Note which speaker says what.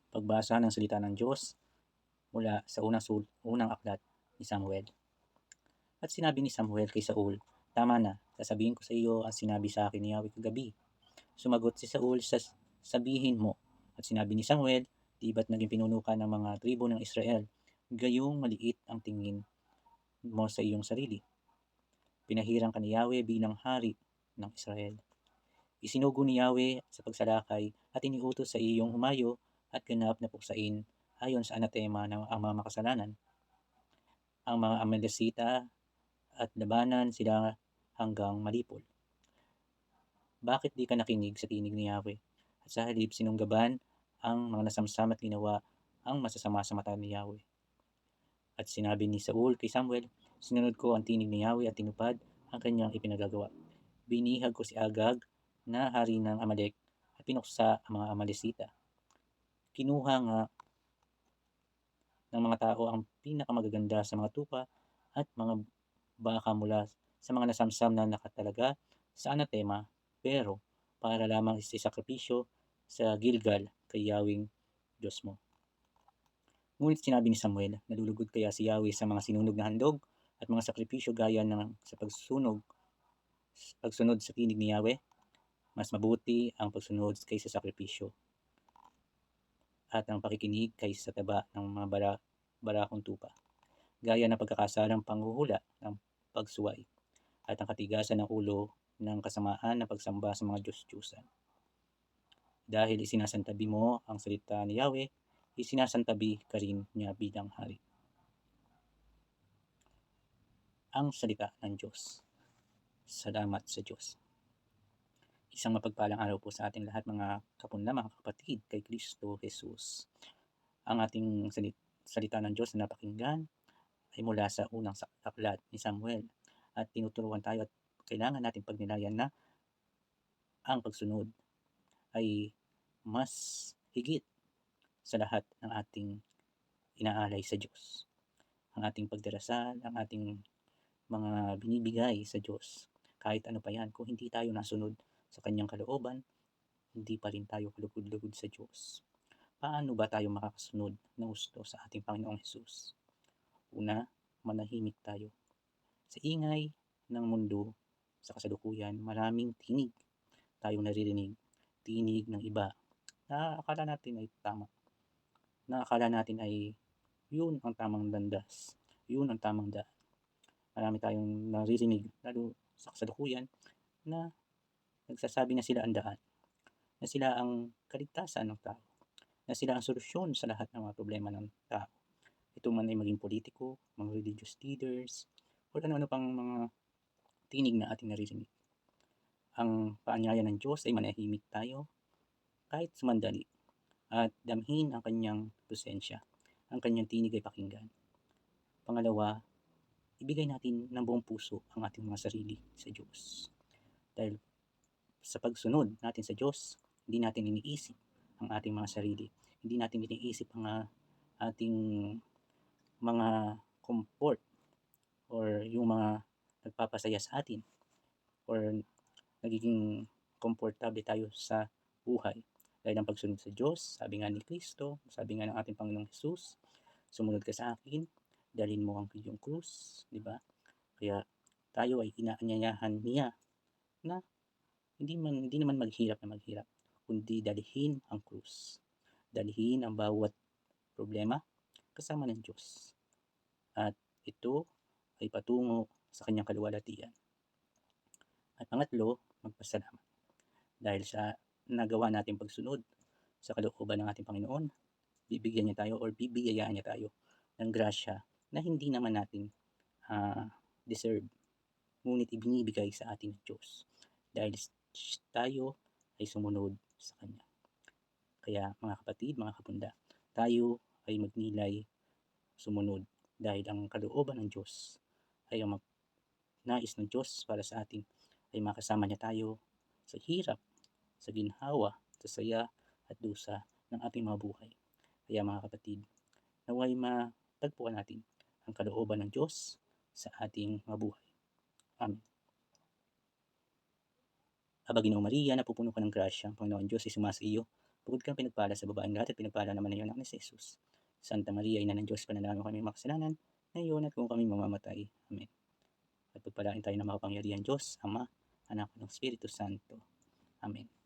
Speaker 1: Pagbasa ng salita ng Diyos mula sa unang aklat ni Samuel. At sinabi ni Samuel kay Saul, "Tama na, sasabihin ko sa iyo ang sinabi sa akin ni Yahweh kagabi." Sumagot si Saul, "Sabihin mo." At sinabi ni Samuel, "Di ba't naging pinuno ka ng mga tribo ng Israel, gayong maliit ang tingin mo sa iyong sarili. Pinahirang ka ni Yahweh bilang hari ng Israel. Isinugo ni Yahweh sa pagsalakay at iniutos sa iyong humayo at ganap na puksain ayon sa anatema ng ang mga makasalanan, ang mga Amalesita, at labanan sila hanggang malipol. Bakit di ka nakinig sa tinig ni Yahweh? At sa halip sinunggaban ang mga nasamsam at ginawa ang masasama sa mata ni Yahweh. At sinabi ni Saul kay Samuel, "Sinunod ko ang tinig ni Yahweh at tinupad ang kanyang ipinagagawa. Binihag ko si Agag na hari ng Amalek at pinuksa ang mga Amalesita. Kinuha nga ng mga tao ang pinakamagaganda sa mga tupa at mga baka mula sa mga nasamsam na nakatalaga sa anatema, pero para lamang isakripisyo sa Gilgal kay Yahweh Diyos mo." Ngunit sinabi ni Samuel, "Nalulugod kaya si Yahweh sa mga sinunog na handog at mga sakripisyo gaya ng sa pagsunod sa tinig ni Yahweh? Mas mabuti ang pagsunod kaysa sakripisyo at ang pakikinig kaysa sa taba ng mga barakong tupa, gaya ng pagkakasalang panghuhula ng pagsuway at ang katigasan ng ulo ng kasamaan na pagsamba sa mga Diyos-Diyusan. Dahil isinasantabi mo ang salita ni Yahweh, isinasantabi ka rin niya bilang hari." Ang salita ng Diyos. Salamat sa Diyos. Isang mapagpalang araw po sa ating lahat, mga kapunda, mga kapatid, kay Kristo Jesus. Ang ating salita ng Diyos na napakinggan ay mula sa unang aklat ni Samuel, at tinuturuan tayo at kailangan natin pagnilayan na ang pagsunod ay mas higit sa lahat ng ating inaalay sa Diyos. Ang ating pagdarasal, ang ating mga binibigay sa Diyos, kahit ano pa yan, kung hindi tayo nasunod sa kanyang kalooban, hindi pa rin tayo kalugod-lugod sa Diyos. Paano ba tayo makakasunod ng gusto sa ating Panginoong Hesus? Una, manahimik tayo. Sa ingay ng mundo sa kasalukuyan, maraming tinig tayong naririnig. Tinig ng iba na akala natin ay tama, na akala natin ay yun ang tamang landas, yun ang tamang daan. Marami tayong naririnig, lalo sa kasalukuyan, na nagsasabi na sila ang daan, na sila ang kaligtasan ng tao, na sila ang solusyon sa lahat ng mga problema ng tao. Ito man ay maging politiko, mga religious leaders, o ano-ano pang mga tinig na ating naririnig. Ang paanyaya ng Diyos ay manahimik tayo kahit sumandali at damhin ang kanyang presensya. Ang kanyang tinig ay pakinggan. Pangalawa, ibigay natin ng buong puso ang ating mga sarili sa Diyos. Dahil sa pagsunod natin sa Diyos, hindi natin iniisip ang ating mga sarili. Hindi natin iniisip ang ating mga comfort or yung mga nagpapasaya sa atin, or nagiging komportable tayo sa buhay. Dahil ang pagsunod sa Diyos, sabi nga ni Kristo, sabi nga ng ating Panginoong Hesus, "Sumunod ka sa akin, dalhin mo ang iyong krus," di ba? Kaya tayo ay inaanyayahan niya na hindi naman maghirap na maghirap, kundi dalhin ang krus. Dalhin ang bawat problema kasama ng Diyos. At ito ay patungo sa kanyang kaluwalhatian. At pangatlo, magpasalamat. Dahil sa nagawa natin pagsunod sa kalooban ng ating Panginoon, bibigyan niya tayo or bibiyayaan niya tayo ng grasya na hindi naman natin deserve, ngunit ibinibigay sa atin ng Diyos dahil tayo ay sumunod sa Kanya. Kaya mga kapatid, mga kapunda, tayo ay magnilay sumunod dahil ang kalooban ng Diyos ay ang nais ng Diyos para sa atin ay makasama niya tayo sa hirap, sa ginhawa, sa saya at dusa ng ating mga buhay. Kaya mga kapatid, naway matagpuan natin ang kalooban ng Diyos sa ating mga buhay. Amen. Aba, Ginoong Maria, napupuno ka ng grasya, ang Panginoon Diyos ay sumasa iyo. Bukod kang pinagpala sa babaeng lahat at pinagpala naman ng iyong anak na si Jesus. Santa Maria, Ina ng Diyos, panalangin mo kami makasalanan, ngayon at kung kami mamamatay. Amen. At pagpalain tayo ng makapangyarihan Diyos, Ama, Anak, at ng Espiritu Santo. Amen.